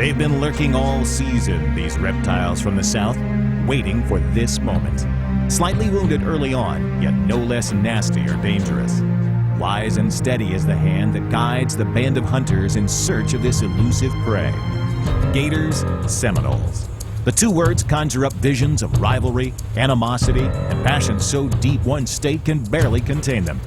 They've been lurking all season, these reptiles from the south, waiting for this moment. Slightly wounded early on, yet no less nasty or dangerous. Wise and steady is the hand that guides the band of hunters in search of this elusive prey. Gators, Seminoles. The two words conjure up visions of rivalry, animosity, and passion so deep one state can barely contain them.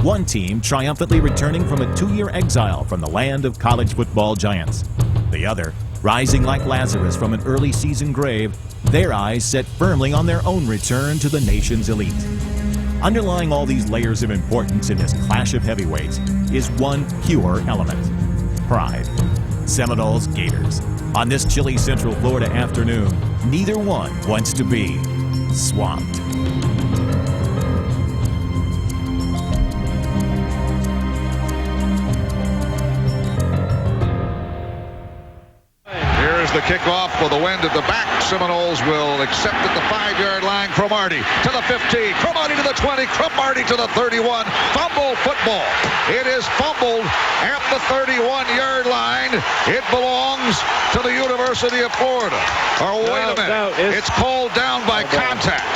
One team triumphantly returning from a 2-year exile from the land of college football giants. The other, rising like Lazarus from an early season grave, their eyes set firmly on their own return to the nation's elite. Underlying all these layers of importance in this clash of heavyweights is one pure element: pride. Seminoles, Gators. On this chilly Central Florida afternoon, neither one wants to be swamped. The kickoff for the wind at the back. Seminoles will accept at the 5-yard line. Cromartie to the 15. Cromartie to the 20. Cromartie to the 31. Fumble football. It is fumbled at the 31-yard line. It belongs to the University of Florida. Or wait a minute. It's called down by contact.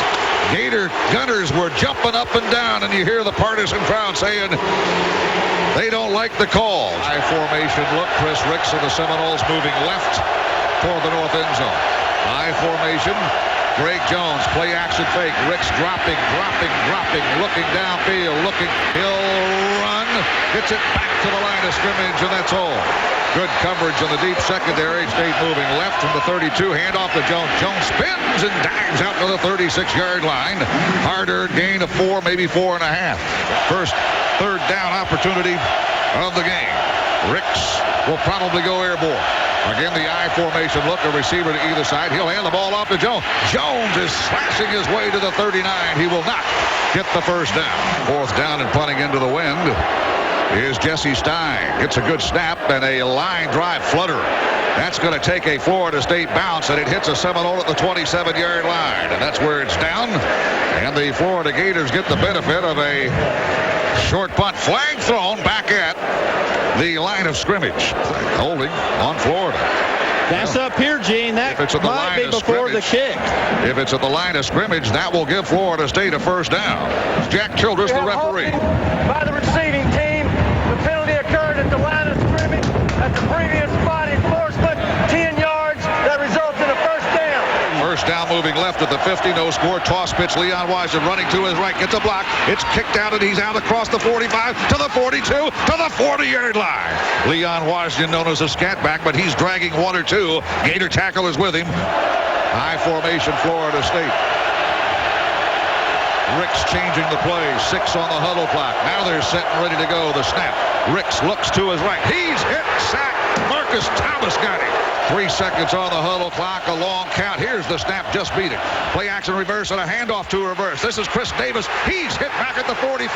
Gator gunners were jumping up and down, and you hear the partisan crowd saying they don't like the call. High formation look. Chris Ricks of the Seminoles moving left toward the north end zone. High formation. Greg Jones, play action fake. Ricks dropping, looking downfield, looking. He'll run, gets it back to the line of scrimmage, and that's all. Good coverage on the deep secondary. State moving left from the 32. Hand off to Jones. Jones spins and dives out to the 36-yard line. Hard-earned gain of 4, maybe 4.5. First third down opportunity of the game. Ricks will probably go airborne. Again, the I formation look, a receiver to either side. He'll hand the ball off to Jones. Jones is slashing his way to the 39. He will not get the first down. Fourth down and punting into the wind is Jesse Stein. Gets a good snap and a line drive flutter. That's going to take a Florida State bounce, and it hits a Seminole at the 27-yard line. And that's where it's down. And the Florida Gators get the benefit of a short punt. Flag thrown back at the line of scrimmage. Holding on Florida. That's up here, Gene. That might be before the kick. If it's at the line of scrimmage, that will give Florida State a first down. Jack Childress, the referee. By the receiving team, the penalty occurred at the line of scrimmage at the previous spot. Enforcement, 10 yards. That results in a first down. First down moving left at the 50. No score. Toss pitch. Leon Washington running to his right. Gets a block. It's kicked out and he's out across the 45 to the 42 to the 40-yard line. Leon Washington, known as a scat back, but he's dragging 1 or 2. Gator tackle is with him. High formation, Florida State. Ricks changing the play. 6 on the huddle clock. Now they're set and ready to go. The snap. Ricks looks to his right. He's hit. Sack. Marcus Thomas got him. 3 seconds on the huddle clock. A long count. Here's the snap. Just beat it. Play action reverse and a handoff to reverse. This is Chris Davis. He's hit back at the 45.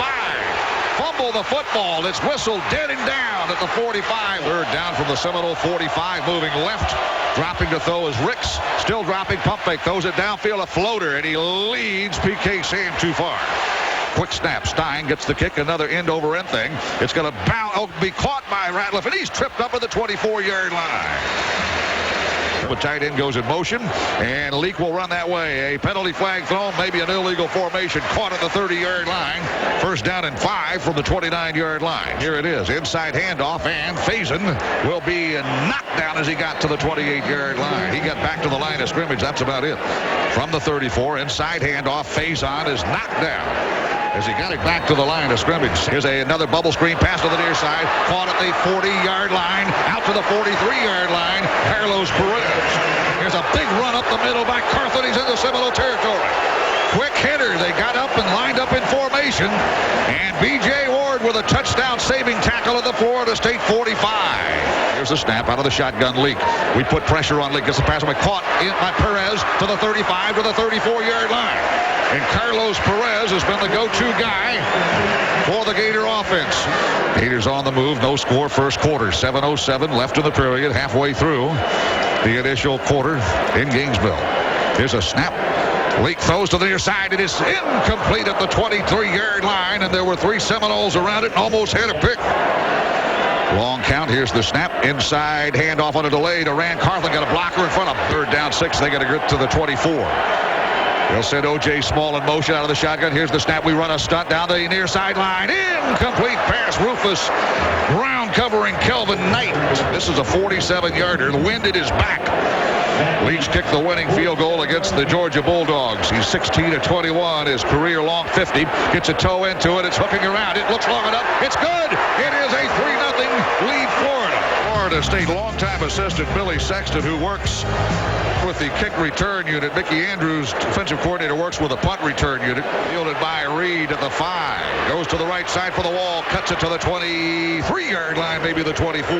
Fumble the football. It's whistled dead and down at the 45. Third down from the Seminole 45. Moving left. Dropping to throw is Ricks. Still dropping. Pump fake. Throws it downfield. A floater. And he leads PK Sam too far. Quick snap. Stein gets the kick. Another end-over-end thing. It's going to be caught by Ratliff, and he's tripped up at the 24-yard line. The tight end goes in motion, and Leak will run that way. A penalty flag thrown, maybe an illegal formation. Caught at the 30-yard line. First down and 5 from the 29-yard line. Here it is. Inside handoff, and Faison will be knocked down as he got to the 28-yard line. He got back to the line of scrimmage. That's about it. From the 34, inside handoff, Faison is knocked down as he got it back to the line of scrimmage. Here's another bubble screen pass to the near side. Caught at the 40-yard line. Out to the 43-yard line. Carlos Perez. Here's a big run up the middle by Carthon. He's in the Seminole territory. Quick hitter. They got up and lined up in formation. And B.J. Ward with a touchdown saving tackle at the Florida State 45. Here's a snap out of the shotgun. Leak. We put pressure on Leak. Gets the pass away. Caught in by Perez to the 35 to the 34-yard line. And Carlos Perez has been the go-to guy for the Gator offense. Gators on the move. No score first quarter. 7:07 left in the period. Halfway through the initial quarter in Gainesville. Here's a snap. Leak throws to the near side. It is incomplete at the 23-yard line, and there were 3 Seminoles around it and almost had a pick. Long count. Here's the snap. Inside handoff on a delay to Rand Carthen. Got a blocker in front of him. Third down, 6. They got to get to the 24. They'll send O.J. Small in motion out of the shotgun. Here's the snap. We run a stunt down the near sideline. Incomplete pass. Rufus ground covering Kelvin Knight. This is a 47-yarder. The wind at his back. Leach kicked the winning field goal against the Georgia Bulldogs. He's 16-21. His career long 50. Gets a toe into it. It's hooking around. It looks long enough. It's good. It is a 3-0 lead Florida. Florida State longtime assistant Billy Sexton, who works with the kick return unit. Mickey Andrews, defensive coordinator, works with a punt return unit. Fielded by Reed at the 5. Goes to the right side for the wall. Cuts it to the 23-yard line, maybe the 24.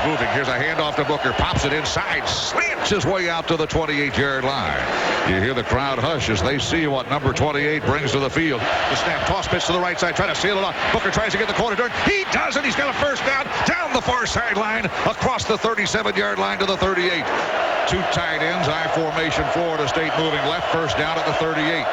Moving. Here's a handoff to Booker. Pops it inside. Slants his way out to the 28-yard line. You hear the crowd hush as they see what number 28 brings to the field. The snap, toss pitch to the right side, trying to seal it off. Booker tries to get the corner turn. He does it. He's got a first down the far sideline, across the 37-yard line to the 38. 2 tight ends, I formation. Florida State moving left. First down at the 38.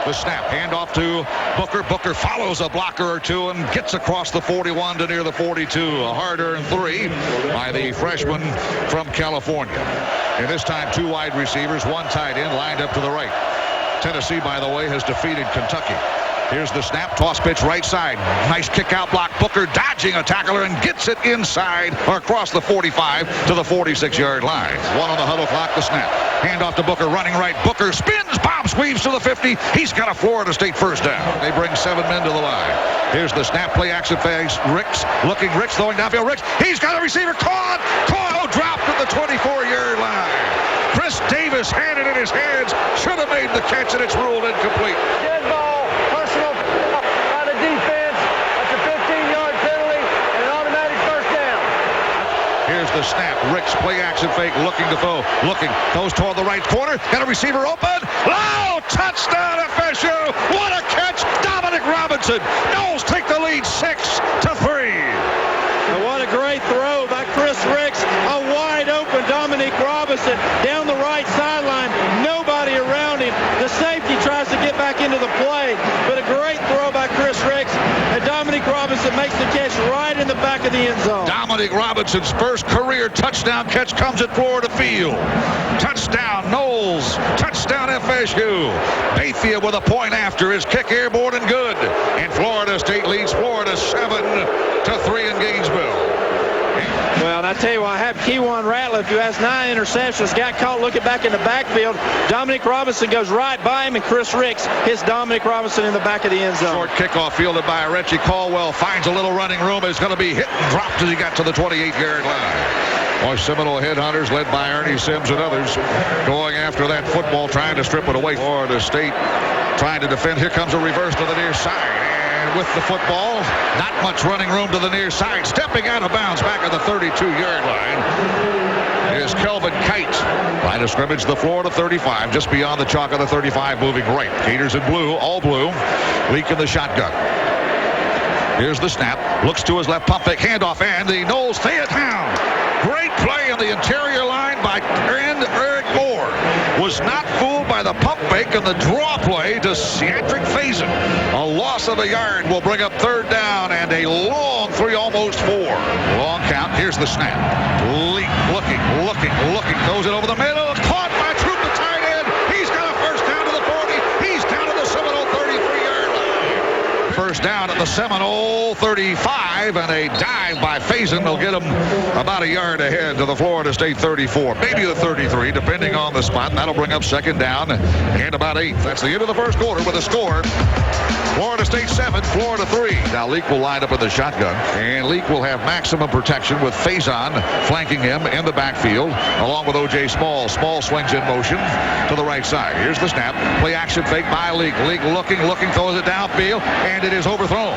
The snap, handoff to Booker. Booker follows a blocker or two and gets across the 41 to near the 42. A hard-earned 3 by the freshman from California. And this time 2 wide receivers, 1 tight end lined up to the right. Tennessee, by the way, has defeated Kentucky. Here's the snap, toss pitch right side. Nice kick out block. Booker dodging a tackler and gets it inside or across the 45 to the 46-yard line. 1 on the huddle clock, the snap. Handoff to Booker, running right. Booker spins, bombs, weaves to the 50. He's got a Florida State first down. They bring 7 men to the line. Here's the snap, play action phase. Ricks, looking, Ricks throwing downfield. Ricks, he's got a receiver caught. Dropped at the 24-yard line. Chris Davis had it in his hands. Should have made the catch, and it's ruled incomplete. Dead ball, personal by the defense. That's a 15-yard penalty and an automatic first down. Here's the snap. Ricks, play action fake, looking to throw. Looking, throws toward the right corner. Got a receiver open. Oh, touchdown FSU. What a catch. Dominic Robinson. Noles take the lead 6-3. What a great throw by Chris Ricks. A wide open Dominic Robinson down the right sideline. Nobody around him. The safety tries to get back into the play, but a great throw by Chris Ricks. And Dominic Robinson makes the catch right in the back of the end zone. Dominic Robinson's first career touchdown catch comes at Florida Field. Touchdown Noles. Touchdown FSU. Bayfield with a point after his kick airborne and good. And Florida State leads Florida 7-3 in Gainesville. Well, and I tell you what, I have Keywan Ratliff, who has 9 interceptions, got caught looking back in the backfield. Dominic Robinson goes right by him, and Chris Ricks hits Dominic Robinson in the back of the end zone. Short kickoff fielded by Reggie Caldwell. Finds a little running room. It's going to be hit and dropped as he got to the 28-yard line. Boy, Seminole headhunters led by Ernie Sims and others going after that football, trying to strip it away. Florida State trying to defend. Here comes a reverse to the near side. With the football, not much running room to the near side. Stepping out of bounds back at the 32-yard line is Kelvin Kite. Line of scrimmage, the Florida 35, just beyond the chalk of the 35, moving right. Gators in blue, all blue. Leak in the shotgun. Here's the snap. Looks to his left, pump fake, handoff, and the Noles stay it down. Great play on the interior line by Eric Moore. Was not fooled by the pump fake and the draw play to Cedric Faison. A loss of a yard will bring up third down and a long 3, almost 4. Long count. Here's the snap. Leak, looking. Throws it over the middle. Caught by Troop, the tight end. He's got a first down to the 40. He's down to the Seminole 33-yard line. First down at the Seminole 35, and a dive by Faison will get him about a yard ahead to the Florida State 34, maybe the 33, depending on the spot. That'll bring up second down and about 8. That's the end of the first quarter with a score. Florida State 7, Florida 3. Now Leak will line up in the shotgun, and Leak will have maximum protection with Faison flanking him in the backfield, along with O.J. Small. Small swings in motion to the right side. Here's the snap. Play action fake by Leak. Leak looking, throws it downfield, and it is overthrown.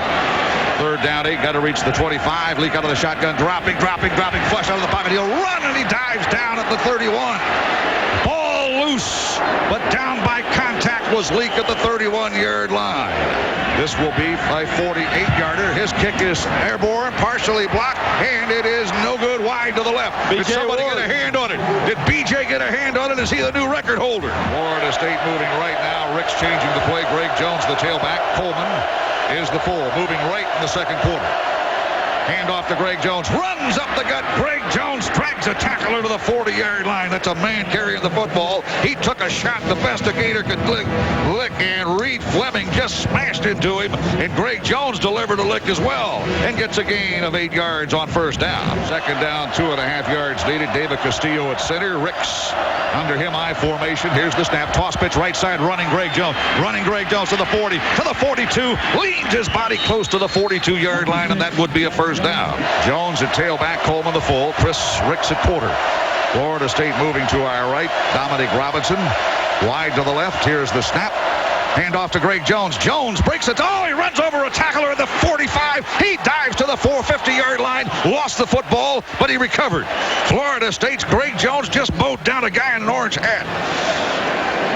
Third down, 8, got to reach the 25. Leak out of the shotgun, dropping, flush out of the pocket. He'll run, and he dives down at the 31. Ball loose, but down by contact was Leak at the 31-yard line. This will be a 48-yarder. His kick is airborne, partially blocked, and it is no good, wide to the left. Did somebody get a hand on it? Did BJ get a hand on it? Is he the new record holder? Florida State moving right now. Rick's changing the play. Greg Jones, the tailback. Coleman is the 4, moving right in the second quarter. Hand off to Greg Jones. Runs up the gut. Greg Jones drags a tackler to the 40-yard line. That's a man carrying the football. He took a shot the best a Gator could lick, and Reed Fleming just smashed into him, and Greg Jones delivered a lick as well and gets a gain of 8 yards on first down. Second down, 2.5 yards needed. David Castillo at center. Ricks under him, I formation. Here's the snap. Toss pitch right side, running Greg Jones. Running Greg Jones to the 40, to the 42. Leans his body close to the 42-yard line, and that would be a first down. Jones at tailback, Coleman the full. Chris Ricks at quarter. Florida State moving to our right. Dominic Robinson wide to the left. Here's the snap. Hand off to Greg Jones. Jones breaks it. Oh, he runs over a tackler at the 45. He dives to the 450-yard line. Lost the football, but he recovered. Florida State's Greg Jones just mowed down a guy in an orange hat.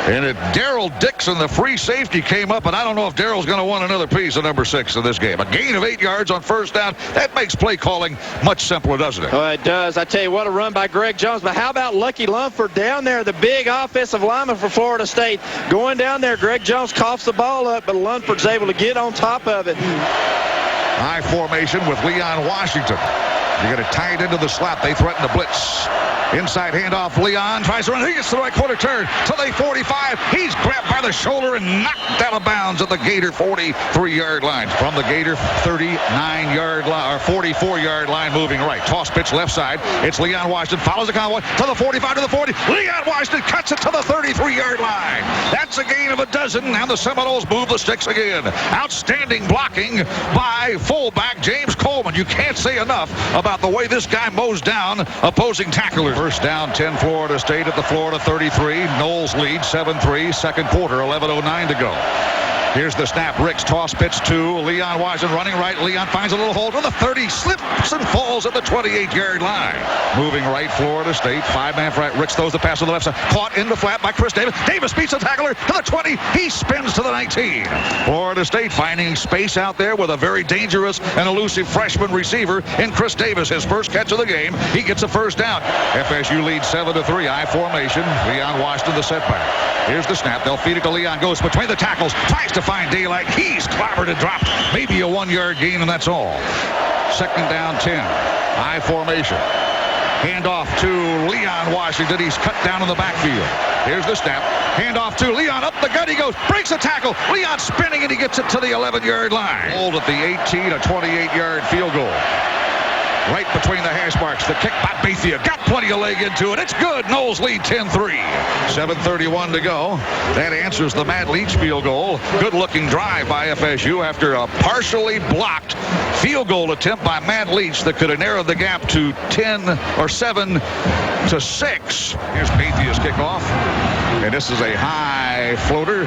And Darrell Dixon, the free safety, came up, and I don't know if Darrell's going to want another piece of number 6 in this game. A gain of 8 yards on first down. That makes play calling much simpler, doesn't it? Oh, it does. I tell you what, a run by Greg Jones. But how about Lucky Lumford down there, the big offensive lineman for Florida State? Going down there, Greg Jones coughs the ball up, but Lumford's able to get on top of it. High formation with Leon Washington. You're going to tie it into the slot. They threaten the blitz. Inside handoff, Leon tries to run. He gets to the right quarter turn to the 45. He's grabbed by the shoulder and knocked out of bounds at the Gator 43-yard line. From the Gator 39-yard line, or 44-yard line, moving right. Toss pitch left side. It's Leon Washington. Follows the convoy to the 45 to the 40. Leon Washington cuts it to the 33-yard line. That's a gain of a dozen, and the Seminoles move the sticks again. Outstanding blocking by fullback James Coleman. You can't say enough about the way this guy mows down opposing tacklers. First down, 10 Florida State at the Florida 33. Knowles lead 7-3. Second quarter, 11:09 to go. Here's the snap. Ricks toss pitch to Leon Washington running right. Leon finds a little hole to the 30. Slips and falls at the 28-yard line. Moving right, Florida State. 5-man front. Ricks throws the pass to the left side. Caught in the flat by Chris Davis. Davis beats the tackler to the 20. He spins to the 19. Florida State finding space out there with a very dangerous and elusive freshman receiver in Chris Davis. His first catch of the game. He gets a first down. FSU leads 7-3. I formation. Leon Washington the setback. Here's the snap. They'll feed it to Leon. Goes between the tackles. Tries to find daylight. He's clobbered and dropped. Maybe a 1-yard gain, and that's all. Second down, 10. I formation. Hand off to Leon Washington. He's cut down in the backfield. Here's the snap. Hand off to Leon. Up the gut he goes. Breaks a tackle. Leon spinning, and he gets it to the 11-yard line. Hold at the 18, a 28-yard field goal. Right between the hash marks. The kick by Bethia. Got plenty of leg into it. It's good. Knowles lead 10-3. 7:31 to go. That answers the Matt Leach field goal. Good-looking drive by FSU after a partially blocked field goal attempt by Matt Leach that could have narrowed the gap to 10 or 7 to 6. Here's Bethia's kickoff. And this is a high floater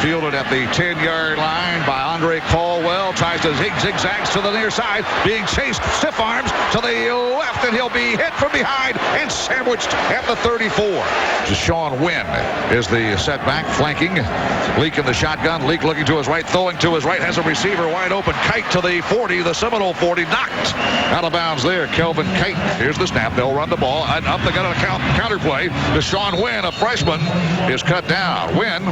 fielded at the 10-yard line by Andre Caldwell. Tries to zigzags to the near side. Being chased stiff arms to the left, and he'll be hit from behind and sandwiched at the 34. Deshaun Wynn is the setback, flanking. Leak in the shotgun. Leak looking to his right, throwing to his right. Has a receiver wide open. Kite to the 40. The Seminole 40 knocked out of bounds there. Kelvin Kite. Here's the snap. They'll run the ball. And up they got a counterplay. Deshaun Wynn, a freshman, is cut down. Wynn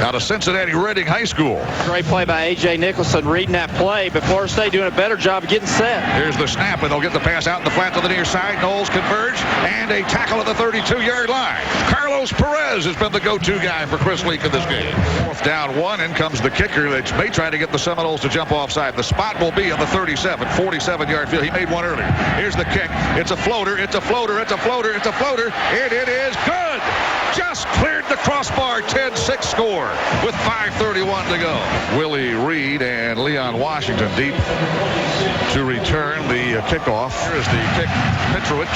out of Cincinnati Reading High School. Great play by A.J. Nicholson reading that play, but Florida State doing a better job of getting set. Here's the snap, and they'll get the pass out in the flat to the near side. Knowles converge, and a tackle at the 32-yard line. Carlos Perez has been the go-to guy for Chris Leak in this game. Fourth down 1, in comes the kicker that may try to get the Seminoles to jump offside. The spot will be at the 37, 47-yard field. He made one earlier. Here's the kick. It's a floater. It's a floater. It's a floater. It's a floater. And it is good. Just cleared the crossbar. 10-6 score with 5:31 to go. Willie Reed and Leon Washington deep to return the kickoff. Here's the kick. Petrovich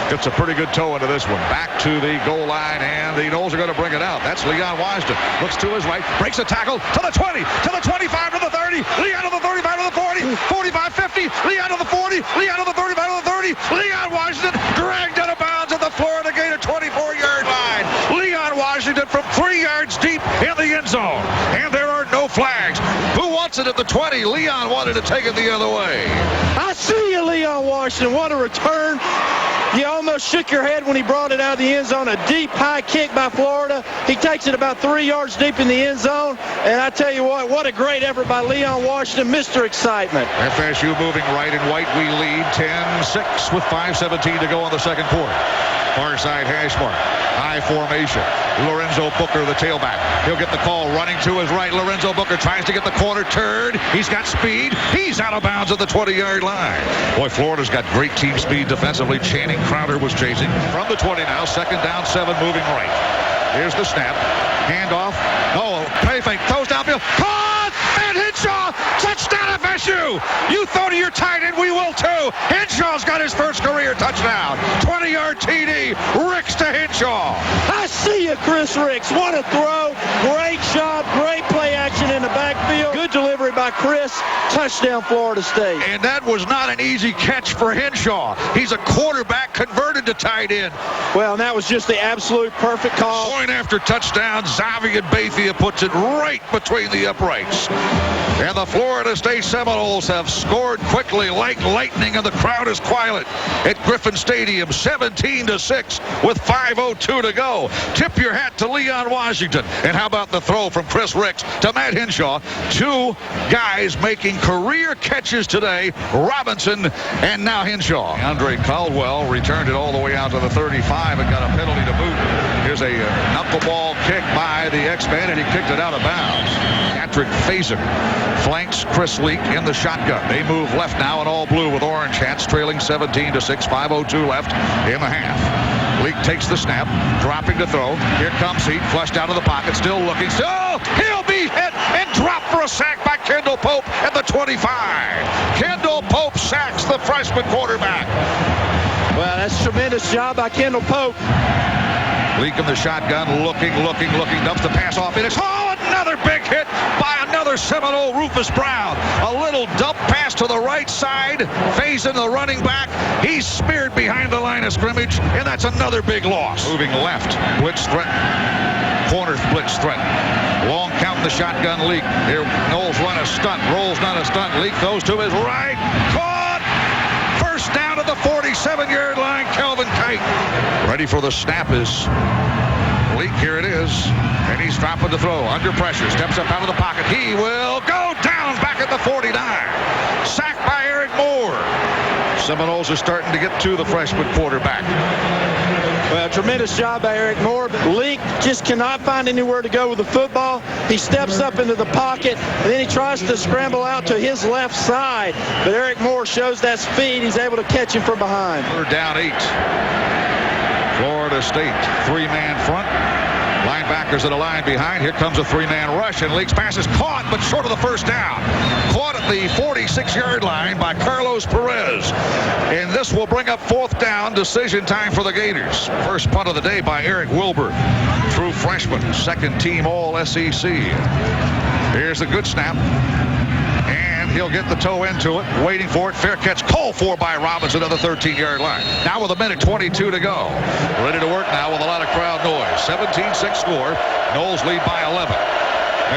gets a pretty good toe into this one. Back to the goal line, and the Knowles are going to bring it out. That's Leon Washington. Looks to his right, breaks a tackle to the 20, to the 25, to the 30. Leon to the 35, to the 40, 45, 50. Leon to the 40, Leon to the 35, to the 30. Leon Washington dragged out of bounds at the Florida Gator 24-yard line. Leon Washington from 3 yards deep in the end zone, and there are no flags. Who wants it at the 20? Leon wanted to take it the other way. I see you, Leon Washington. What a return. You almost almost shook your head when he brought it out of the end zone. A deep, high kick by Florida. He takes it about 3 yards deep in the end zone. And I tell you what a great effort by Leon Washington, Mr. Excitement. FSU moving right and white. We lead 10-6 with 5:17 to go in the second quarter. Far side hash mark. High formation. Lorenzo Booker, the tailback. He'll get the call running to his right. Lorenzo Booker tries to get the corner turn. He's got speed. He's out of bounds at the 20-yard line. Boy, Florida's got great team speed defensively. Channing Crowder was chasing from the 20 now. Second down, 7, moving right. Here's the snap. Handoff. No, play fake. Throws downfield. Caught! And Henshaw! Touchdown FSU! You throw to your tight end, we will too. Henshaw's got his first career touchdown. 20-yard TD. Ricks to Henshaw. I see you, Chris Ricks. What a throw. Great job. Great play action in the backfield. Good delivery by Chris. Touchdown, Florida State. And that was not an easy catch for Henshaw. He's a quarterback converted to tight end. Well, and that was just the absolute perfect call. Point after touchdown. Xavier Bethia puts it right between the uprights. And the Florida State Seminoles have scored quickly like lightning, and the crowd is quiet at Griffin Stadium. 17-6 with 5:02 to go. Tip your hat to Leon Washington. And how about the throw from Chris Ricks to Matt Henshaw? Two guys making career catches today. Robinson and now Henshaw. Andre Caldwell returned it all the way out to the 35 and got a penalty to boot. Here's a knuckleball kick by the X-Man, and he kicked it out of bounds. Patrick Faison flanks Chris Leak in the shotgun. They move left now in all blue with orange hats, trailing 17-6, 5:02 left in the half. Leak takes the snap, dropping to throw. Here comes he, flushed out of the pocket, still looking. Oh, he'll be hit and dropped for a sack by Kendall Pope at the 25. Kendall Pope sacks the freshman quarterback. Well, that's a tremendous job by Kendall Pope. Leak in the shotgun, looking, dumps the pass off. It is, another big hit by another Seminole, Rufus Brown. A little dump pass to the right side. Faison, the running back. He's speared behind the line of scrimmage, and that's another big loss. Moving left, blitz threat. Corner blitz threat. Long count in the shotgun. Leak. Here, Knowles run a stunt. Rolls not a stunt. Leak goes to his right. Caught! First down at the 47-yard line. Kelvin Kite. Ready for the snap is Leak. Here it is. And he's dropping the throw. Under pressure. Steps up out of the pocket. He will go down back at the 49. Sacked by Eric Moore. Seminoles are starting to get to the freshman quarterback. Well, tremendous job by Eric Moore. But Leak just cannot find anywhere to go with the football. He steps up into the pocket, and then he tries to scramble out to his left side. But Eric Moore shows that speed. He's able to catch him from behind. Third down 8. Florida State, 3-man front. Linebackers at the line behind. Here comes a 3-man rush, and Leak's pass is caught, but short of the first down. Caught at the 46-yard line by Carlos Perez. And this will bring up 4th down. Decision time for the Gators. First punt of the day by Eric Wilbur. True freshman, second team All-SEC. Here's a good snap. And he'll get the toe into it. Waiting for it. Fair catch called for by Robinson at the 13-yard line. Now with 1:22 to go. Ready to work now with a lot of crowd noise. 17-6 score. Knowles lead by 11.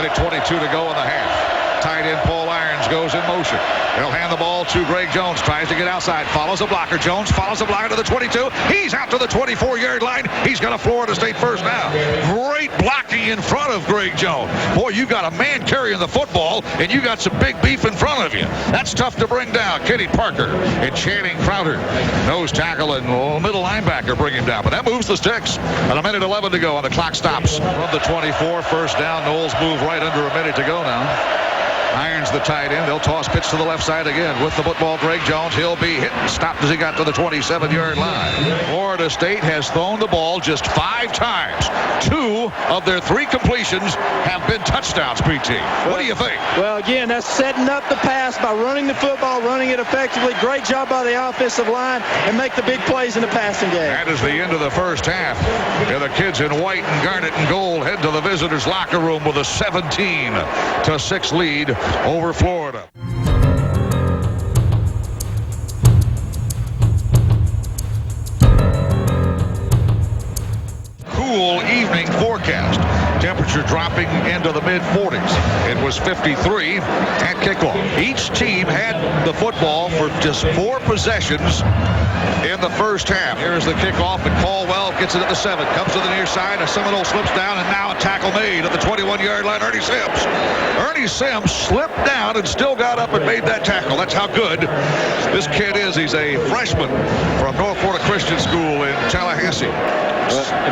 1:22 to go in the half. Tight end Paul Irons goes in motion. He'll hand the ball to Greg Jones. Tries to get outside. Follows the blocker. Jones follows the blocker to the 22. He's out to the 24-yard line. He's got a Florida State first down. Great blocking in front of Greg Jones. Boy, you got a man carrying the football, and you got some big beef in front of you. That's tough to bring down. Kenny Parker and Channing Crowder. Nose tackle and middle linebacker bring him down. But that moves the sticks. And 1:11 to go, and the clock stops. From the 24, first down. Knowles move right under a minute to go now. Irons the tight end. They'll toss pitch to the left side again. With the football, Greg Jones. He'll be hit and stopped as he got to the 27-yard line. Florida State has thrown the ball just 5 times. 2 of their 3 completions have been touchdowns, PT. What do you think? Well, again, that's setting up the pass by running the football, running it effectively. Great job by the offensive line, and make the big plays in the passing game. That is the end of the first half. And the kids in white and garnet and gold head to the visitors' locker room with a 17-6 lead over Florida. Cool evening forecast. Temperature dropping into the mid-40s. It was 53 at kickoff. Each team had the football for just 4 possessions in the first half. Here's the kickoff, and Caldwell gets it at the 7. Comes to the near side. A Seminole slips down, and now a tackle made at the 21-yard line. Ernie Sims. Ernie Sims slipped down and still got up and made that tackle. That's how good this kid is. He's a freshman from North Florida Christian School in Tallahassee.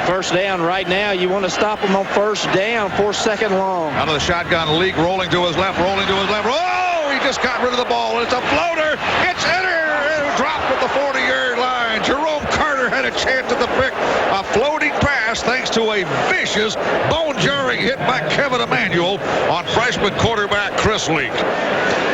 First down right now. You want to stop him on first down, 4nd long. Out of the shotgun, Leak rolling to his left, Oh, he just got rid of the ball. It's a floater. It's in there. It dropped at the 40-yard line. Jerome Carter had a chance at the pick. A floating pass thanks to a vicious, bone-jarring hit by Kevin Emanuel on freshman quarterback Chris Leak.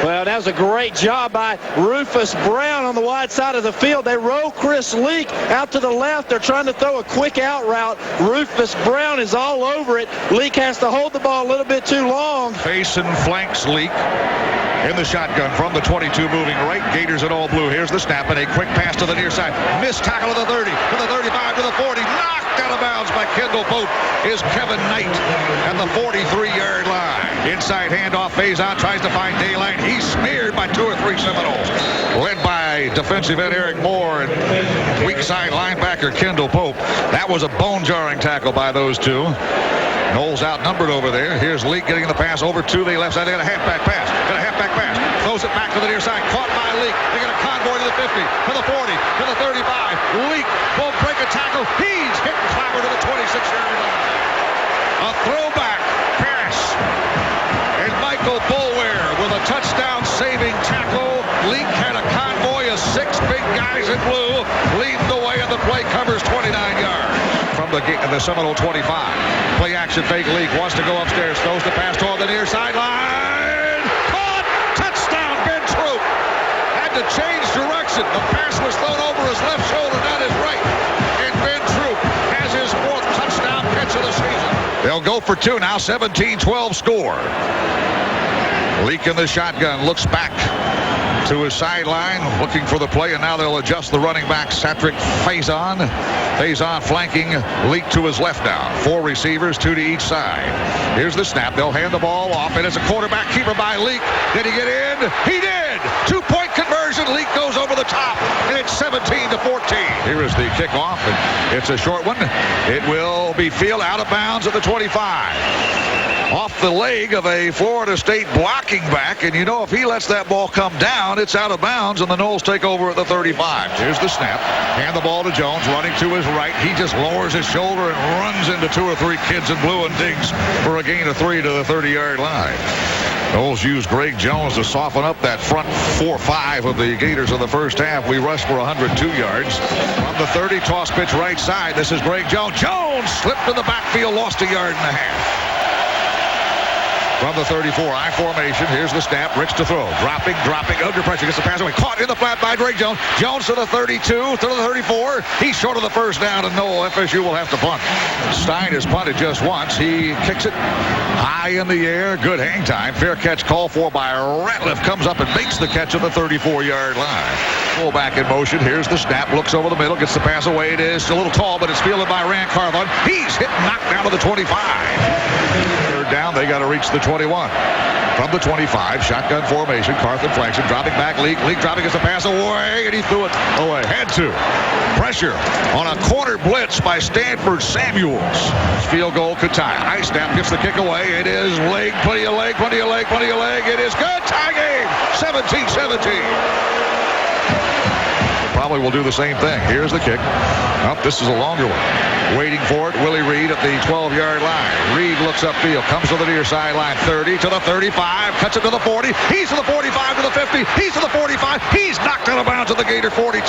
Well, that was a great job by Rufus Brown on the wide side of the field. They roll Chris Leak out to the left. They're trying to throw a quick out route. Rufus Brown is all over it. Leak has to hold the ball a little bit too long. Face and flanks Leak in the shotgun from the 22, moving right. Gators in all blue. Here's the snap, and a quick pass to the near side. Missed tackle to the 30, to the 35, to the 40. Knocked out of bounds by Kendall Pope is Kevin Knight at the 43-yard line. Inside handoff, Faison tries to find daylight. He's smeared by 2 or 3 Seminoles. Led by defensive end Eric Moore and weak side linebacker Kendall Pope. That was a bone-jarring tackle by those two. Knowles outnumbered over there. Here's Leak getting the pass over to the left side. They got a halfback pass. Throws it back to the near side. Caught by Leak. They got a convoy to the 50, to the 40, to the 35. Leak will break a tackle. He's hit and clobbered to the 26-yard line. A throwback pass. And Michael Boulware with a touchdown-saving tackle. Leak had a convoy of 6 big guys in blue leading the way, and the play covers 29 yards. From the Seminole 25. Play action fake. Leak wants to go upstairs. Throws the pass toward the near sideline. Caught! Touchdown, Ben Troop. Had to change direction. The pass was thrown over his left shoulder, not his right. And Ben Troop has his 4th touchdown catch of the season. They'll go for 2 now. 17-12 score. Leak in the shotgun. Looks back to his sideline, looking for the play, and now they'll adjust the running back, Cedric Faison. Faison flanking Leak to his left now. 4 receivers, 2 to each side. Here's the snap. They'll hand the ball off, and it's a quarterback keeper by Leak. Did he get in? He did! 2-point conversion. Leak goes over the top, and it's 17-14. Here is the kickoff, and it's a short one. It will be fielded out of bounds at the 25. Off the leg of a Florida State blocking back, and you know if he lets that ball come down, it's out of bounds, and the Noles take over at the 35. Here's the snap. Hand the ball to Jones, running to his right. He just lowers his shoulder and runs into 2 or 3 kids in blue and digs for a gain of 3 to the 30-yard line. Noles used Greg Jones to soften up that front 4-5 of the Gators in the first half. We rushed for 102 yards. From the 30, toss pitch right side. This is Greg Jones. Jones slipped in the backfield, lost 1.5 yards. From the 34, I formation. Here's the snap. Ricks to throw. Dropping, under pressure. Gets the pass away. Caught in the flat by Drake Jones. Jones to the 32, to the 34. He's short of the first down, and no, FSU will have to punt. Stein has punted just once. He kicks it high in the air. Good hang time. Fair catch called for by Ratliff. Comes up and makes the catch at the 34-yard line. Fullback in motion. Here's the snap. Looks over the middle. Gets the pass away. It is a little tall, but it's fielded by Rand Carthon. He's hit and knocked down to the 25. Third down. They got to reach the 21. From the 25, shotgun formation. Carthon flanks him, dropping back. Leak dropping as the pass away, and he threw it away. Had to. Pressure on a corner blitz by Stanford Samuels. Field goal could tie. High snap gets the kick away. It is leg, plenty of leg. It is good. Tie game. 17-17. Probably will do the same thing. Here's the kick. This is a longer one. Waiting for it. Willie Reed at the 12-yard line. Reed looks upfield. Comes to the near sideline. 30 to the 35. Cuts it to the 40. He's to the 45 to the 50. He's to the 45. He's knocked out of bounds at the Gator 42.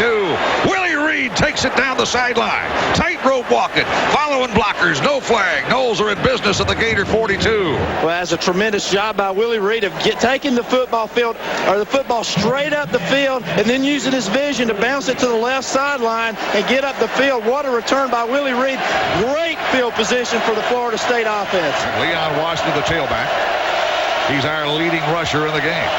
Willie Reed takes it down the sideline. Tightrope walking. Following blockers. No flag. Noles are in business at the Gator 42. Well, that's a tremendous job by Willie Reed of taking the football straight up the field and then using his vision to bounce it to the left sideline and get up the field. What a return by Willie Reed. Great field position for the Florida State offense. Leon Washington, the tailback. He's our leading rusher in the game.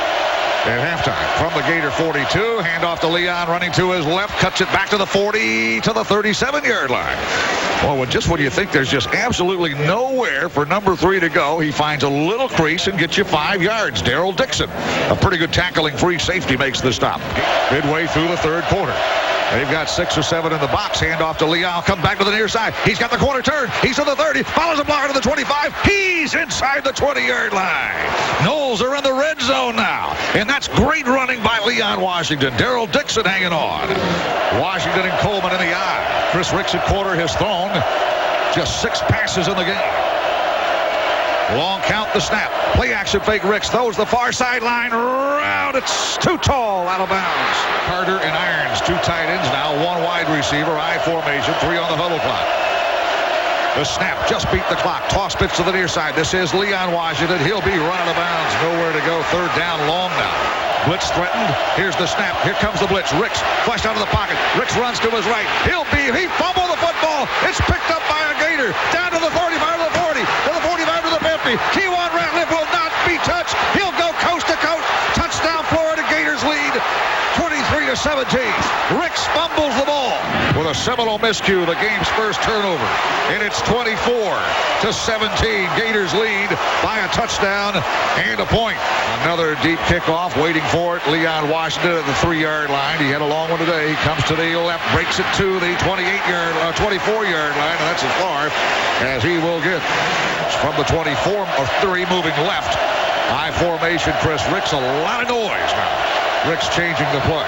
At halftime, from the Gator 42, handoff to Leon, running to his left, cuts it back to the 40, to the 37-yard line. Well, when you think there's just absolutely nowhere for number 3 to go, he finds a little crease and gets you 5 yards. Darrell Dixon, a pretty good tackling free safety, makes the stop. Midway through the third quarter. They've got 6 or 7 in the box. Hand off to Leon. Comes back to the near side. He's got the corner turn. He's to the 30. Follows a blocker to the 25. He's inside the 20-yard line. Noles are in the red zone now. And that's great running by Leon Washington. Darrell Dixon hanging on. Washington and Coleman in the eye. Chris Ricks at quarter has thrown just 6 passes in the game. Long count, the snap. Play action fake. Ricks throws the far sideline round. It's too tall, out of bounds. Carter and Irons, 2 tight ends now, 1 wide receiver, I formation, 3 on the huddle clock. The snap just beat the clock. Toss pitch to the near side. This is Leon Washington. He'll be run out of bounds. Nowhere to go. 3rd down, long now. Blitz threatened. Here's the snap. Here comes the blitz. Ricks flushed out of the pocket. Ricks runs to his right. He fumbled the football. It's picked up by a Gator. Down to the 35 to the 40. To the 45 to the 50. Kewan Ratliff will not be touched. He'll go coast to coast. Touchdown, Florida Gators lead 23-17. Ricks fumbles the ball with a Seminole miscue, the game's first turnover. And it's 24-17. Gators lead by a touchdown and a point. Another deep kickoff, waiting for it. Leon Washington at the 3-yard line. He had a long one today. He comes to the left, breaks it to the 24-yard line, and that's as far as he will get. From the 24 or 3, moving left. I formation, Chris Ricks. A lot of noise now. Ricks changing the play.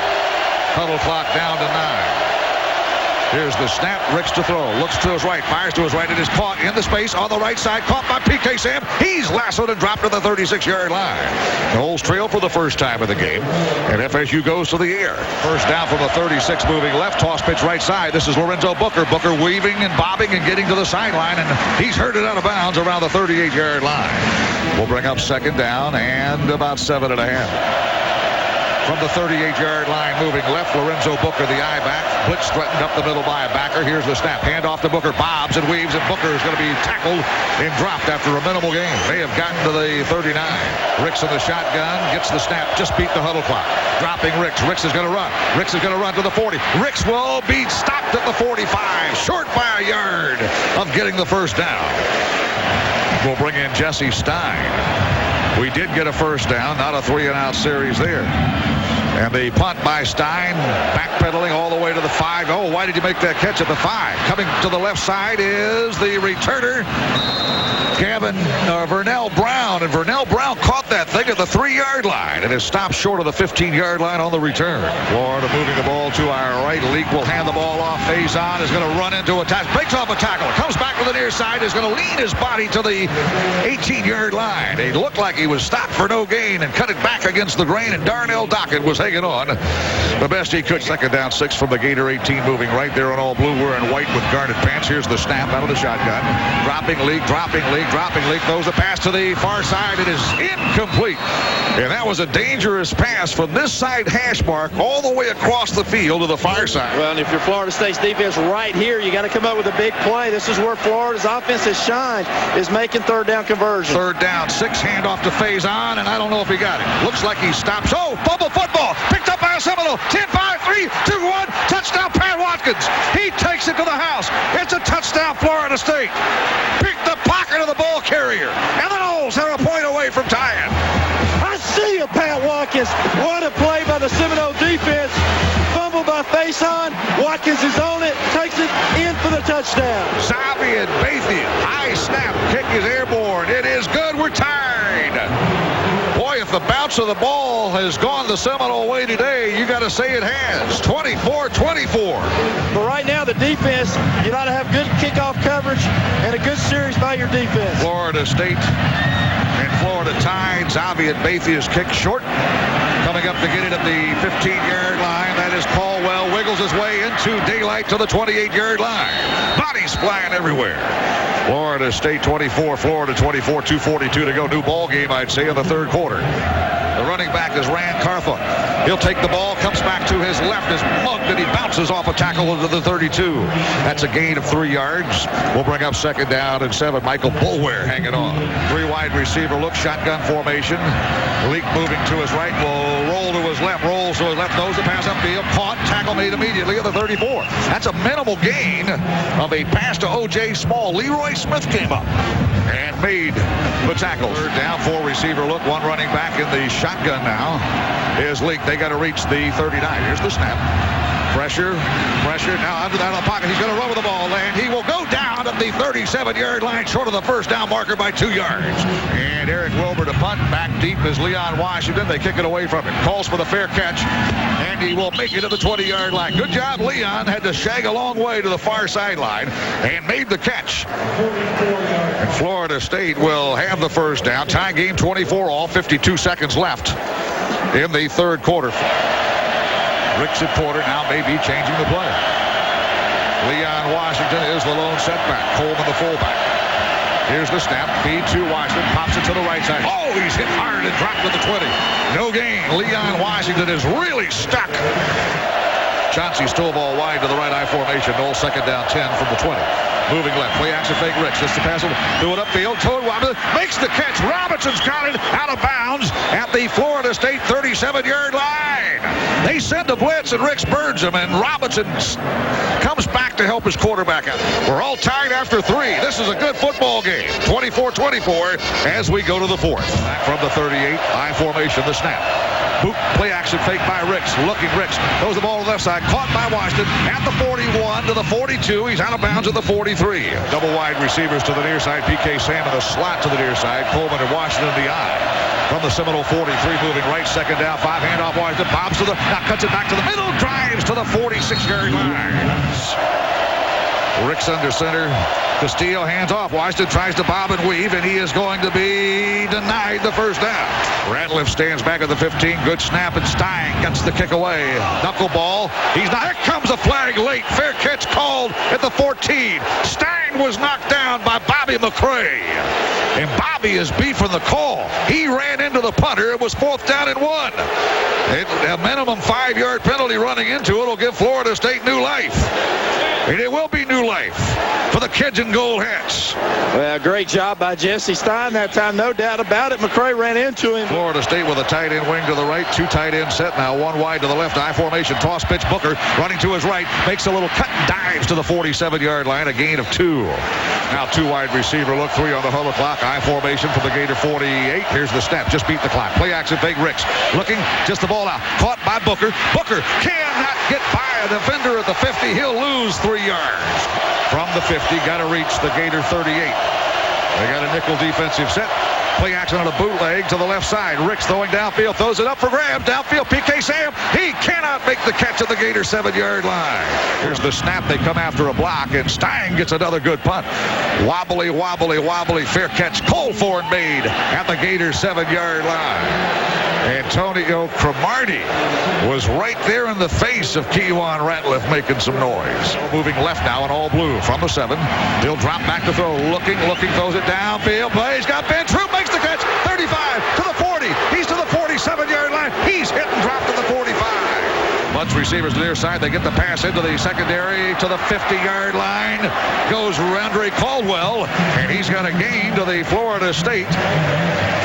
Huddle clock down to 9. Here's the snap. Ricks to throw. Looks to his right. Fires to his right. It is caught in the space on the right side. Caught by P.K. Sam. He's lassoed and dropped to the 36-yard line. The Noles trail for the first time of the game. And FSU goes to the air. First down from the 36, moving left. Toss pitch right side. This is Lorenzo Booker. Booker weaving and bobbing and getting to the sideline. And he's herded out of bounds around the 38-yard line. We'll bring up 2nd down and about 7.5. From the 38-yard line, moving left, Lorenzo Booker, the I-back. Blitz threatened up the middle by a backer. Here's the snap. Hand off to Booker. Bobs and weaves, and Booker is going to be tackled and dropped after a minimal gain. May have gotten to the 39. Ricks in the shotgun. Gets the snap. Just beat the huddle clock. Dropping Ricks. Ricks is going to run. Ricks is going to run to the 40. Ricks will be stopped at the 45. Short by a yard of getting the first down. We'll bring in Jesse Stein. We did get a first down, not a 3-and-out series there. And the punt by Stein, backpedaling all the way to the 5. Oh, why did you make that catch at the 5? Coming to the left side is the returner, Vernell Brown. And Vernell Brown caught that thing at the 3-yard line and is stopped short of the 15-yard line on the return. Florida moving the ball to our right. Leak will hand the ball off. Faison is going to run into a tackle. Breaks off a tackle. Comes back to the near side. Is going to lean his body to the 18-yard line. It looked like he was stopped for no gain and cut it back against the grain. And Darnell Dockett was hanging on the best he could. 2nd down, 6 from the Gator 18, moving right there on all blue. Wearing white with garnet pants. Here's the snap out of the shotgun. Dropping Leak. Throws the pass to the far side. It is incomplete. And that was a dangerous pass from this side hash mark all the way across the field to the far side. Well, and if you're Florida State's defense right here, you got to come up with a big play. This is where Florida's offense has shined, is making 3rd down conversion. 3rd down, 6, handoff to Faison, and I don't know if he got it. Looks like he stops. Oh, fumble football. Picked up by a Seminole. 10, 5, 3, 2, 1. Touchdown, Pat Watkins. He takes it to the house. It's a touchdown, Florida State. Pick the pocket of the ball carrier. And the Noles are a point away from tying. I see you, Pat Watkins. What a play by the Seminole defense. Fumble by Faison. Watkins is on it. Takes it in for the touchdown. Xavier Bathian. High snap. Kick is airborne. It is good. We're tied. Boy, if the bounce of the ball has gone the Seminole way today, you got to say it has. 24-24. But right now, the defense, you got to have good kickoff coverage and a good series by your defense. Florida State and Florida tied. Xavier Bathia's kick short. Coming up to get it at the 15-yard line. That is Caldwell. Wiggles his way into daylight to the 28-yard line. Bodies flying everywhere. Florida State 24, Florida 24, 2:42 to go. New ball game, I'd say, in the 3rd quarter. The running back is Rand Carthon. He'll take the ball, comes back to his left, is mugged, and he bounces off a tackle into the 32. That's a gain of 3 yards. We'll bring up 2nd down and 7. Michael Boulware hanging on. 3 wide receiver look, shotgun formation. Leak moving to his right, will roll to his left, rolls to his left, throws the pass upfield, caught, tackle made immediately at the 34. That's a minimal gain of a pass to O.J. Small. Leroy Smith came up and made the tackle. 3rd down, 4 receiver look, 1 running back in the shotgun now is Leak. They got to reach the 39. Here's the snap. Pressure. Now under that in the pocket. He's going to run with the ball, and he will go down at the 37-yard line, short of the first down marker by 2 yards. And Eric Wilbur to punt. Back deep is Leon Washington. They kick it away from him. Calls for the fair catch, and he will make it to the 20-yard line. Good job, Leon. Had to shag a long way to the far sideline and made the catch. And Florida State will have the first down. Tie game 24 all. 52 seconds left in the third quarter. Ricks and Porter now may be changing the play. Leon Washington is the lone setback. Coleman the fullback. Here's the snap. Feed to Washington. Pops it to the right side. Oh, he's hit hard and dropped to the 20. No gain. Leon Washington is really stuck. Chauncey stole ball wide to the right I formation. Knowles second down 10 from the 20. Moving left. Play action fake Ricks. Just to pass him. Do it upfield. Toad Robinson makes the catch. Robinson's got it out of bounds at the Florida State 37-yard line. They send a blitz and Ricks burns him, and Robinson comes back to help his quarterback out. We're all tied after 3. This is a good football game. 24-24 as we go to the fourth. Back from the 38. I formation. The snap. Boop, play action fake by Ricks. Looking Ricks. Throws the ball to the left side. Caught by Washington at the 41 to the 42. He's out of bounds at the 43. Double wide receivers to the near side. PK Sam in the slot to the near side. Coleman and Washington in the eye. From the Seminole 43, moving right, second down, 5 handoff Washington. Bobs to the, now cuts it back to the middle. Drives to the 46-yard line. Ricks under center. Castillo hands off. Washington tries to bob and weave, and he is going to be denied the first down. Ratliff stands back at the 15. Good snap, and Stein gets the kick away. Knuckleball. He's not. Here comes a flag late. Fair catch called at the 14. Stein was knocked down by Bobby McCray. And Bobby is beefing the call. He ran into the punter. It was 4th down and 1. A minimum 5-yard penalty running into it will give Florida State new life. And it will be new life for the kids in gold hats. Well, great job by Jesse Stein that time, no doubt about it. McCray ran into him. Florida State with a tight end wing to the right, 2 tight end set now, 1 wide to the left. I formation, toss pitch. Booker running to his right, makes a little cut and dives to the 47-yard line, a gain of 2. Now 2 wide receiver look, 3 on the huddle clock. I formation for the Gator 48. Here's the snap, just beat the clock. Play action fake Ricks. Looking, just the ball out. Caught by Booker. Booker cannot get by a defender at the 50. He'll lose 3 yards. From the 50, got to reach the Gator 38. They got a nickel defensive set. Play action on a bootleg to the left side. Ricks throwing downfield, throws it up for grabs. Downfield, PK Sam. He cannot make the catch at the Gator 7-yard line. Here's the snap. They come after a block, and Stein gets another good punt. Wobbly, wobbly, wobbly. Fair catch. Colford made at the Gator 7-yard line. Antonio Cromartie was right there in the face of Keywan Ratliff making some noise. Moving left now in all blue from the 7. He'll drop back to throw. Looking, throws it downfield. Plays, got Ben Troop, makes the catch. 35 to the 40. He's to the 47-yard line. He's hit and dropped to the 45. Bunch receivers to the near side. They get the pass into the secondary to the 50-yard line. Goes Andre Caldwell, and he's got a gain to the Florida State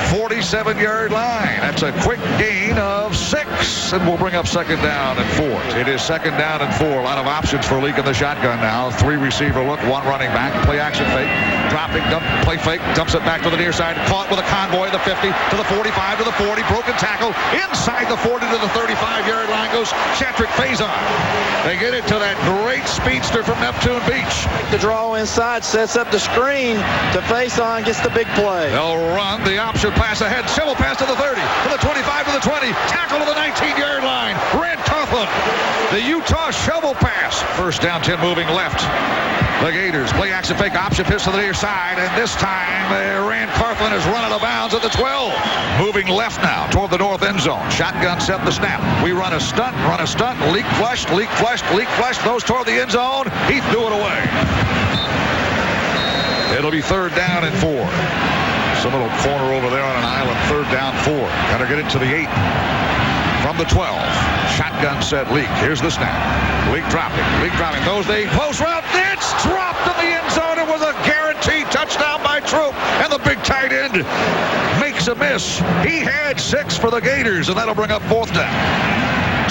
47-yard line. That's a quick gain of 6, and we'll bring up second down and 4. It is second down and 4. A lot of options for Leak in the shotgun now. 3 receiver look, 1 running back. Play action fake. Dropping, play fake. Dumps it back to the near side. Caught with a convoy. The 50 to the 45 to the 40. Broken tackle. Inside the 40 to the 35-yard line goes Shatrick Faison. They get it to that great speedster from Neptune Beach. The draw inside sets up the screen to Faison, gets the big play. They'll run the option pass ahead. Shovel pass to the 30, to the 25, to the 20. Tackle to the 19-yard line. Rand Coughlin, the Utah shovel pass. First down, 10 moving left. The Gators play action fake option pitch to the near side, and this time Rand Coughlin is run out of bounds at the 12. Moving left now toward the north end zone. Shotgun set the snap. We run a stunt, leak flush, throws toward the end zone. He threw it away. It'll be third down and 4. Some little corner over there on an island. Third down, 4. Got to get it to the 8. From the 12. Shotgun set Leak. Here's the snap. Leak dropping. Goes the close route. It's dropped in the end zone. It was a guaranteed touchdown by Troop. And the big tight end makes a miss. He had 6 for the Gators, and that'll bring up 4th down.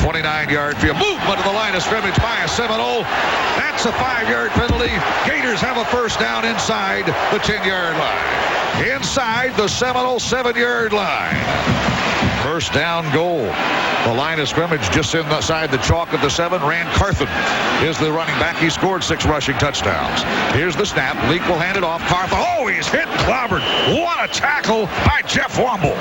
29-yard field. Movement to the line of scrimmage by a Seminole. That's a 5-yard penalty. Gators have a first down inside the 10-yard line. Inside the Seminole 7-yard line. First down goal. The line of scrimmage just inside the chalk of the 7. Rand Carthen is the running back. He scored 6 rushing touchdowns. Here's the snap. Leak will hand it off. Carthen. Oh, he's hit and clobbered. What a tackle by Jeff Womble.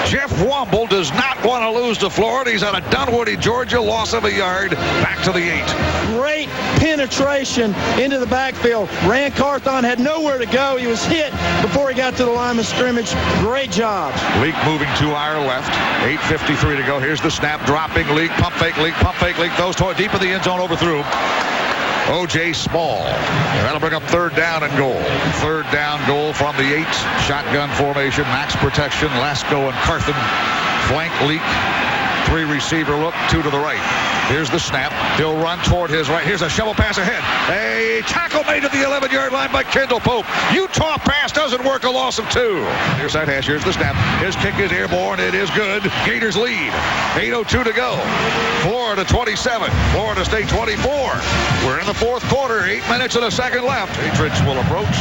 Jeff Womble does not want to lose to Florida. He's out of Dunwoody, Georgia. Loss of a yard. Back to the 8. Great penetration into the backfield. Rand Carthon had nowhere to go. He was hit before he got to the line of scrimmage. Great job. Leak moving to our left. 8:53 to go. Here's the snap. Dropping Leak. Pump fake Leak. Pump fake Leak. Those toward deep in the end zone. Overthrew. O.J. Small. That'll bring up 3rd down and goal. 3rd down goal from the 8. Shotgun formation. Max protection. Lasco and Carthen. Flank Leak. 3 receiver look. 2 to the right. Here's the snap. He'll run toward his right. Here's a shovel pass ahead. A tackle made at the 11-yard line by Kendall Pope. Utah pass doesn't work. A loss of 2. Near side hash. Here's the snap. His kick is airborne. It is good. Gators lead. 8:02 to go. Florida 27. Florida State 24. We're in the 4th quarter. 8 minutes and a second left. Patriots will approach.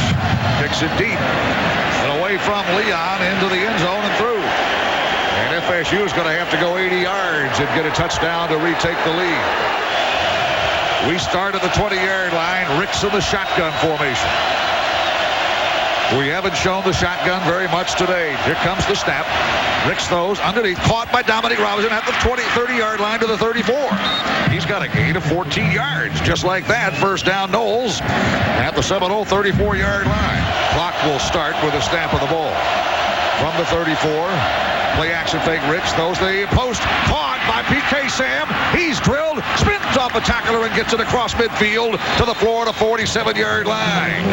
Kicks it deep. And away from Leon into the end zone and through. And FSU is going to have to go 80 yards and get a touchdown to retake the lead. We start at the 20-yard line. Ricks in the shotgun formation. We haven't shown the shotgun very much today. Here comes the snap. Ricks throws underneath. Caught by Dominic Robinson at the 30-yard line to the 34. He's got a gain of 14 yards. Just like that, first down Knowles at the Seminole 34-yard line. Clock will start with a snap of the ball. From the 34. Play action fake. Ricks throws the post. Caught by P.K. Sam. He's drilled. Spins off a tackler and gets it across midfield to the Florida 47-yard line.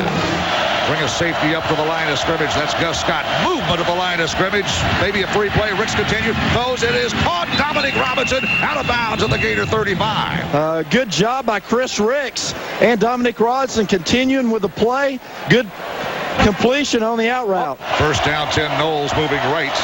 Bring a safety up to the line of scrimmage. That's Gus Scott. Movement of the line of scrimmage. Maybe a free play. Ricks continue. Throws. It is caught. Dominic Robinson out of bounds at the Gator 35. Good job by Chris Ricks and Dominic Robinson continuing with the play. Good completion on the out route. First down 10. Knowles moving right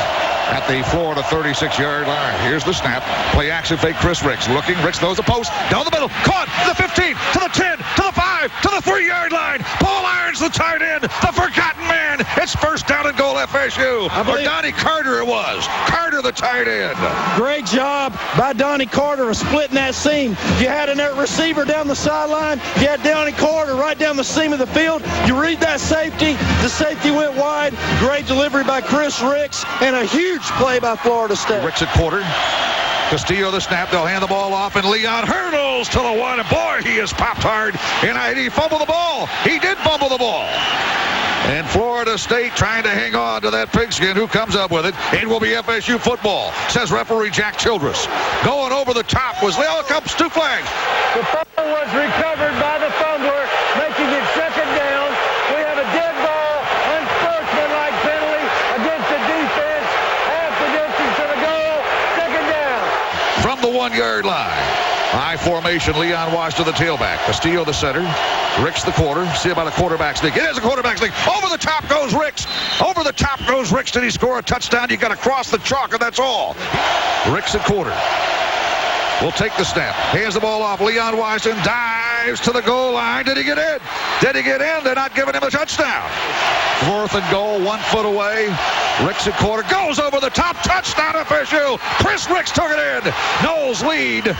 at the Florida 36-yard line. Here's the snap. Play action fake. Chris Ricks looking. Ricks throws the post. Down the middle. Caught. To the 15. To the 10. To the 5. To the 3-yard line. Paul Irons the tight end. The forgotten man. It's first down and goal FSU. Or Donnie Carter it was. Carter the tight end. Great job by Donnie Carter of splitting that seam. You had a receiver down the sideline. You had Donnie Carter right down the seam of the field. You read that safety. The safety went wide. Great delivery by Chris Ricks and a huge play by Florida State. Ricks at quarter. Castillo the snap. They'll hand the ball off, and Leon hurdles to the 1. And boy, he is popped hard. And he fumbled the ball. He did fumble the ball. And Florida State trying to hang on to that pigskin. Who comes up with it? It will be FSU football, says referee Jack Childress. Going over the top was Leo. Comes 2 flags. The ball was recovered by the fumbler, making it second down. We have a dead ball, unsportsmanlike penalty against the defense. Half the distance to the goal. Second down. From the 1-yard line. High formation. Leon Wash to the tailback. Castillo the center. Ricks the quarter. See about a quarterback sneak. It is a quarterback sneak. Over the top goes Ricks. Over the top goes Ricks. Did he score a touchdown? You got to cross the chalk, and that's all. Ricks at quarter. Will take the snap. Hands the ball off. Leon Washington dives to the goal line. Did he get in? Did he get in? They're not giving him a touchdown. 4th and goal. 1 foot away. Ricks at quarter. Goes over the top. Touchdown FSU. Chris Ricks took it in. Knowles lead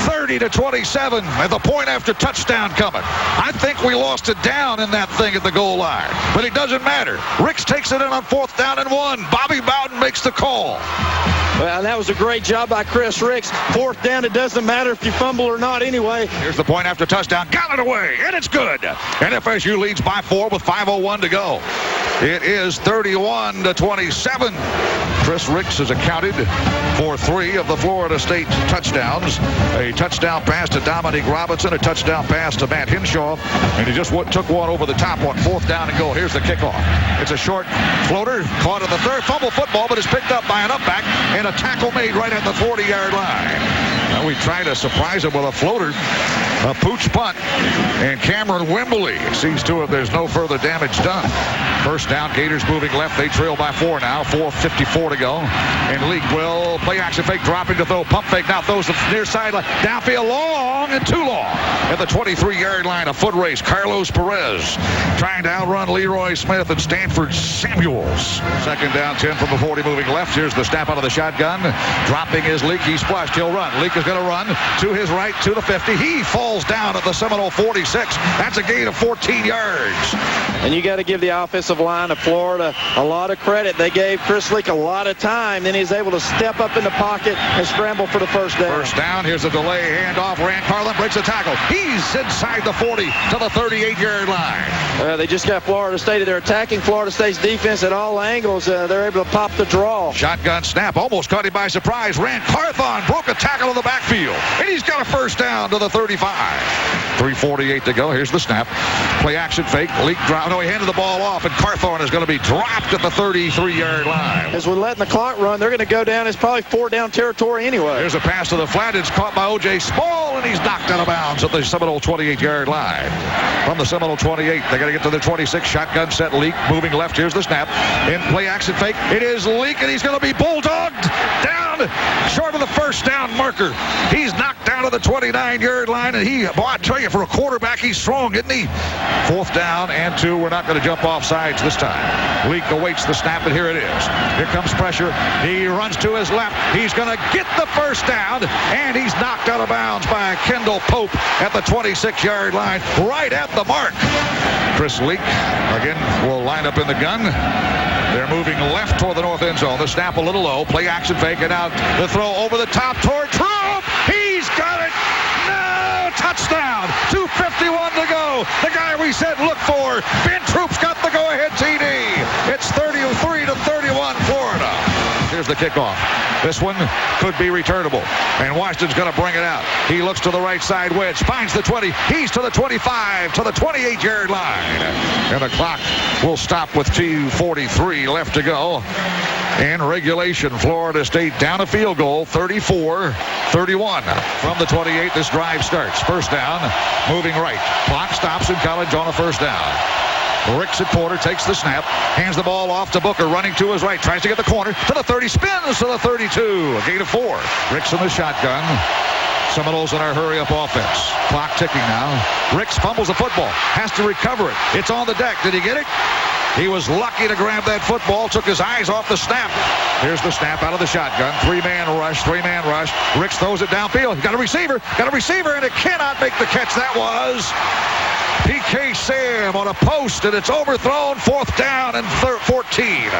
30-27 at the point after touchdown coming. I think we lost it down in that thing at the goal line, but it doesn't matter. Ricks takes it in on 4th down and 1. Bobby Bowden makes the call. Well, that was a great job by Chris Ricks. 4th down, it doesn't matter if you fumble or not anyway. Here's the point after touchdown. Got it away, and it's good. And FSU leads by 4 with 5:01 to go. It is 31-27. Chris Ricks has accounted for 3 of the Florida State touchdowns. A touchdown pass to Dominic Robinson, a touchdown pass to Matt Hinshaw, and he just took one over the top on 4th down and goal. Here's the kickoff. It's a short floater, caught at the 3rd. Fumble football, but is picked up by an up back, and a tackle made right at the 40-yard line. Now we try to surprise him with a floater, a pooch punt, and Cameron Wimbley sees to it there's no further damage done. First down, Gators moving left. They trail by 4 now. 4:54 to go. And Leak will play action fake, dropping to throw, pump fake. Now throws the near sideline. Downfield long. long and too long. At the 23-yard line, a foot race. Carlos Perez trying to outrun Leroy Smith and Stanford Samuels. Second down, 10 from the 40, moving left. Here's the snap out of the shotgun. Dropping his Leak. He's flushed. He'll run. Leak is going to run to his right to the 50. He falls down at the Seminole 46. That's a gain of 14 yards. And you got to give the offensive line of Florida a lot of credit. They gave Chris Leak a lot of time. Then he's able to step up in the pocket and scramble for the first down. First down. Here's a delay handoff. Rand Carlin breaks a tackle. He's inside the 40 to the 38-yard line. They just got Florida State. They're attacking Florida State's defense at all angles. They're able to pop the draw. Shotgun snap. Almost caught him by surprise. Rand Carthon broke a tackle in the backfield. And he's got a first down to the 35. 3:48 to go. Here's the snap. Play action fake. Leak drop. No, he handed the ball off, and Carthon is going to be dropped at the 33-yard line. As we're letting the clock run, they're going to go down. It's probably 4-down territory anyway. There's a pass to the flat. It's caught by O.J. Small, and he's knocked out of bounds at the Seminole 28-yard line. From the Seminole 28, they got to get to the 26. Shotgun set. Leak moving left. Here's the snap. In play action fake. It is Leak, and he's going to be bulldogged down short of the first down marker. He's knocked down to the 29-yard line, and boy, I tell you, for a quarterback, he's strong, isn't he? Fourth down and 2. We're not going to jump off sides this time. Leak awaits the snap, and here it is. Here comes pressure. He runs to his left. He's going to get the first down, and he's knocked out of bounds by Kendall Pope at the 26-yard line, right at the mark. Chris Leak, again, will line up in the gun. They're moving left toward the north end zone. The snap a little low. Play action fake, and out the throw over the top toward Troop. He's got it. No! Touchdown. 2:51 to go. The guy we said look for. Ben Troop's got the go-ahead TD. It's 33-31 Florida. Here's the kickoff. This one could be returnable, and Washington's going to bring it out. He looks to the right side wedge, finds the 20. He's to the 25, to the 28-yard line. And the clock will stop with 2:43 left to go. In regulation, Florida State down a field goal, 34-31. From the 28, this drive starts. First down, moving right. Clock stops in College on a first down. Ricks at Porter takes the snap, hands the ball off to Booker, running to his right, tries to get the corner, to the 30, spins to the 32, a gain of 4. Ricks in the shotgun. Seminoles in our hurry-up offense. Clock ticking now. Ricks fumbles the football, has to recover it. It's on the deck. Did he get it? He was lucky to grab that football, took his eyes off the snap. Here's the snap out of the shotgun. Three-man rush. Ricks throws it downfield. Got a receiver, and it cannot make the catch. That was P.K. Sam on a post, and it's overthrown. Fourth down and 14.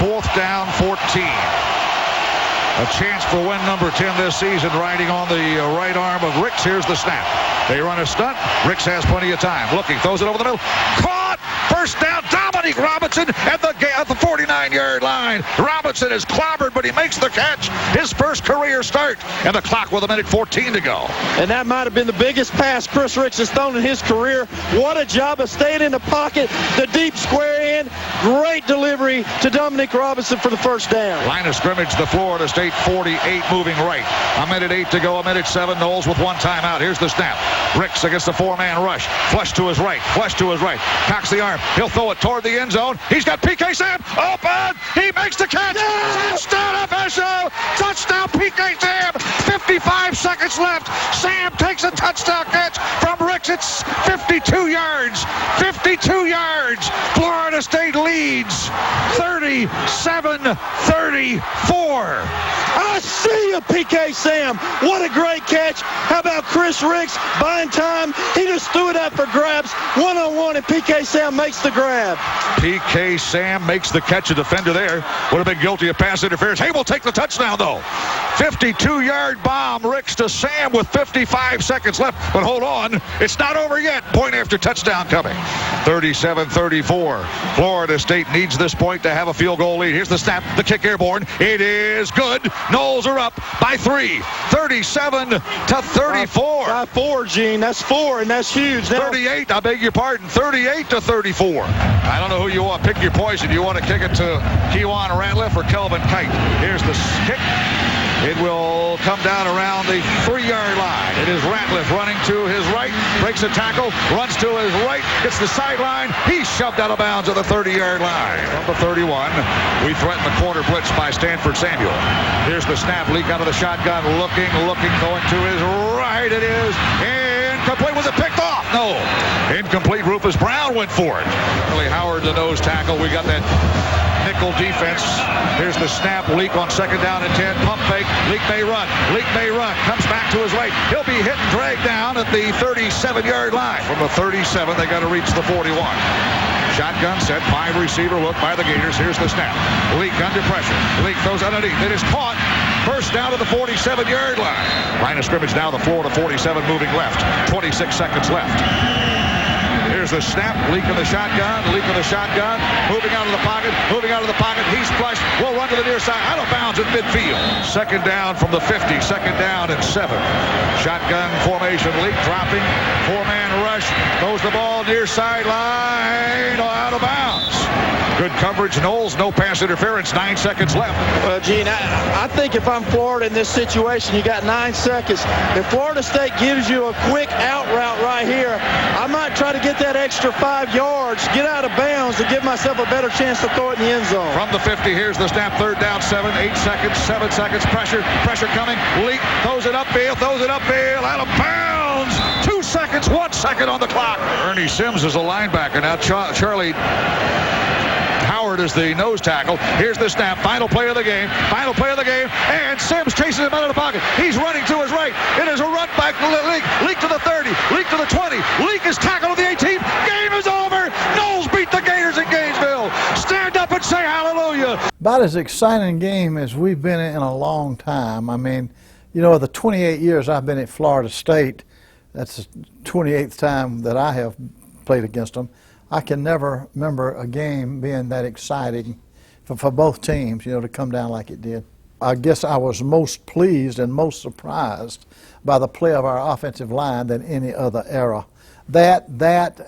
Fourth down, 14. A chance for win number 10 this season, riding on the right arm of Ricks. Here's the snap. They run a stunt. Ricks has plenty of time. Looking, throws it over the middle. Caught! First down, Dominique Robinson at the 49-yard line. Robinson is clobbered, but he makes the catch. His first career start. And the clock with 1:14 to go. And that might have been the biggest pass Chris Ricks has thrown in his career. What a job of staying in the pocket. The deep square in. Great delivery to Dominique Robinson for the first down. Line of scrimmage, the Florida State 48, moving right. 1:08 to go, 1:07. Knowles with one timeout. Here's the snap. Ricks against the four-man rush. Flush to his right. Cocks the arm. He'll throw it toward the end zone. He's got P.K. Sam open. He makes the catch. Touchdown FSU. Touchdown P.K. Sam. 55 seconds left. Sam takes a touchdown catch from Ricks. It's 52 yards. 52 yards. Florida State leads 37-34. I see you, P.K. Sam. What a great catch. How about Chris Ricks buying time? He just threw it up for grabs. One-on-one, and P.K. Sam makes the grab. P.K. Sam makes the catch. A defender there would have been guilty of pass interference. He will take the touchdown, though. 52-yard bomb. Ricks to Sam with 55 seconds left. But hold on. It's not over yet. Point after touchdown coming. 37-34. Florida State needs this point to have a field goal lead. Here's the snap. The kick airborne. It is good. Knowles are up by 3. 37-34. By 4, Gene. That's 4, and that's huge. Now, 38. I beg your pardon. 38-34. I don't know who you want. Pick your poison. You want to kick it to Kejuan Ratliff or Kelvin Kite? Here's the kick. It will come down around the 3-yard line. It is Ratliff running to his right, breaks a tackle, runs to his right, gets the sideline. He's shoved out of bounds at the 30-yard line. From the 31, we threaten the corner blitz by Stanford Samuel. Here's the snap, leak out of the shotgun, looking, going to his right. It is incomplete. Was it picked off? No. Incomplete. Rufus Brown went for it. Charlie Howard, the nose tackle. We got that nickel defense. Here's the snap. Leak on 2nd down and 10. Pump fake. Leak may run. Comes back to his right. He'll be hit and dragged down at the 37-yard line. From the 37, they got to reach the 41. Shotgun set, 5 receiver look by the Gators. Here's the snap. Leak under pressure. Leak throws underneath. It is caught. First down to the 47-yard line. Line of scrimmage now, the Florida 47 moving left. 26 seconds left. Here's the snap. Leak in the shotgun. Moving out of the pocket. He's flushed. Will run to the near side. Out of bounds at midfield. 2nd down from the 50. 2nd down and 7. Shotgun formation. Leak dropping. 4-man rush. Throws the ball near sideline. Out of bounds. Good coverage. Knowles, no pass interference. 9 seconds left. Well, Gene, I think if I'm Florida in this situation, you got 9 seconds. If Florida State gives you a quick out route right here, I might try to get that extra 5 yards, get out of bounds, and give myself a better chance to throw it in the end zone. From the 50, here's the snap. 3rd down, 7, 8 seconds, 7 seconds. Pressure coming. Leak throws it upfield, out of bounds. 2 seconds, 1 second on the clock. Ernie Sims is a linebacker. Now Charlie Howard is the nose tackle. Here's the snap. Final play of the game. And Sims chases him out of the pocket. He's running to his right. It is a run back to Leak to the 30. Leak to the 20. Leak is tackled to the 18. Game is over. Knowles beat the Gators in Gainesville. Stand up and say hallelujah. About as exciting a game as we've been in a long time. I mean, you know, the 28 years I've been at Florida State, that's the 28th time that I have played against them. I can never remember a game being that exciting for both teams, you know, to come down like it did. I guess I was most pleased and most surprised by the play of our offensive line than any other era. That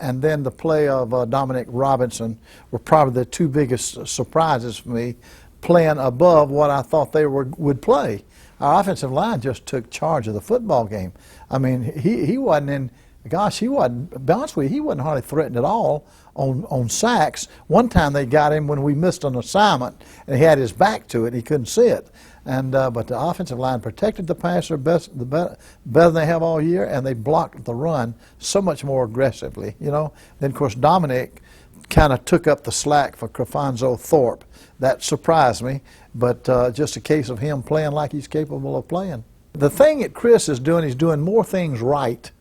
and then the play of Dominic Robinson were probably the 2 biggest surprises for me, playing above what I thought they would play. Our offensive line just took charge of the football game. I mean, he wasn't in. Gosh, he wasn't, be honest with you, he wasn't hardly threatened at all on sacks. One time they got him when we missed an assignment, and he had his back to it, he couldn't see it. And but the offensive line protected the passer better than they have all year, and they blocked the run so much more aggressively, you know. Then, of course, Dominic kind of took up the slack for Crefonzo Thorpe. That surprised me, but just a case of him playing like he's capable of playing. The thing that Chris is doing, he's doing more things right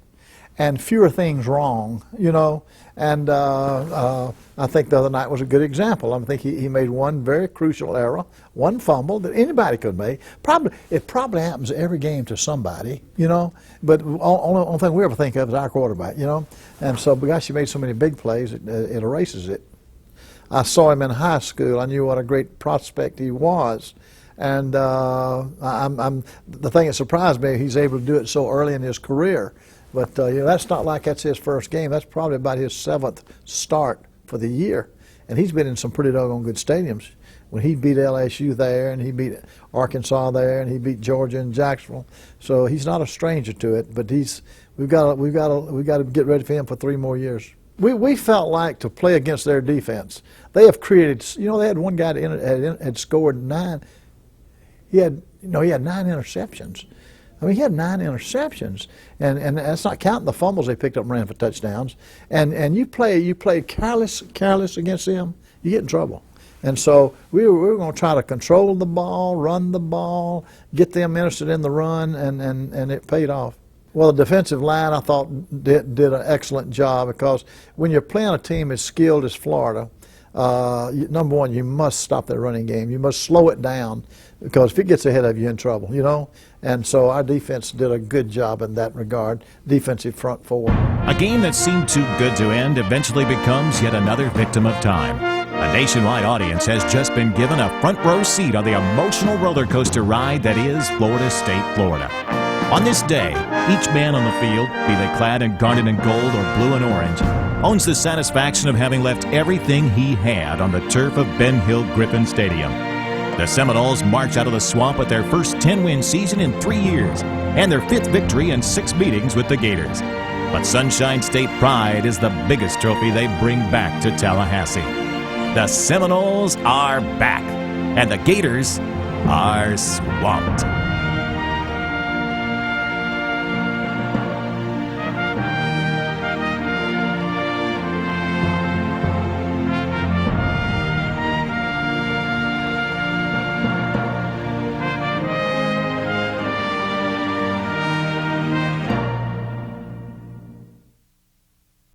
and fewer things wrong, you know. And I think the other night was a good example. I think he made one very crucial error, one fumble that anybody could make. It probably happens every game to somebody, you know. But the only thing we ever think of is our quarterback, you know. And so, gosh, he made so many big plays, it erases it. I saw him in high school. I knew what a great prospect he was. And the thing that surprised me, he's able to do it so early in his career. But you know, that's not like that's his first game. That's probably about his 7th start for the year. And he's been in some pretty doggone good stadiums. When he beat LSU there, and he beat Arkansas there, and he beat Georgia and Jacksonville. So he's not a stranger to it. But we've got to get ready for him for 3 more years. We felt like to play against their defense. They have created. You know, they had one guy that had scored 9. He had 9 interceptions. I mean, he had 9 interceptions, and that's not counting the fumbles they picked up and ran for touchdowns. And you play careless against them, you get in trouble. And so we were going to try to control the ball, run the ball, get them interested in the run, and it paid off. Well, the defensive line, I thought, did an excellent job, because when you're playing a team as skilled as Florida, number one, you must stop their running game. You must slow it down, because if it gets ahead of you, you're in trouble, you know. And so our defense did a good job in that regard, defensive front 4. A game that seemed too good to end eventually becomes yet another victim of time. A nationwide audience has just been given a front row seat on the emotional roller coaster ride that is Florida State, Florida. On this day, each man on the field, be they clad in garnet and gold or blue and orange, owns the satisfaction of having left everything he had on the turf of Ben Hill Griffin Stadium. The Seminoles march out of the swamp with their first 10-win season in 3 years and their 5th victory in 6 meetings with the Gators. But Sunshine State pride is the biggest trophy they bring back to Tallahassee. The Seminoles are back, and the Gators are swamped.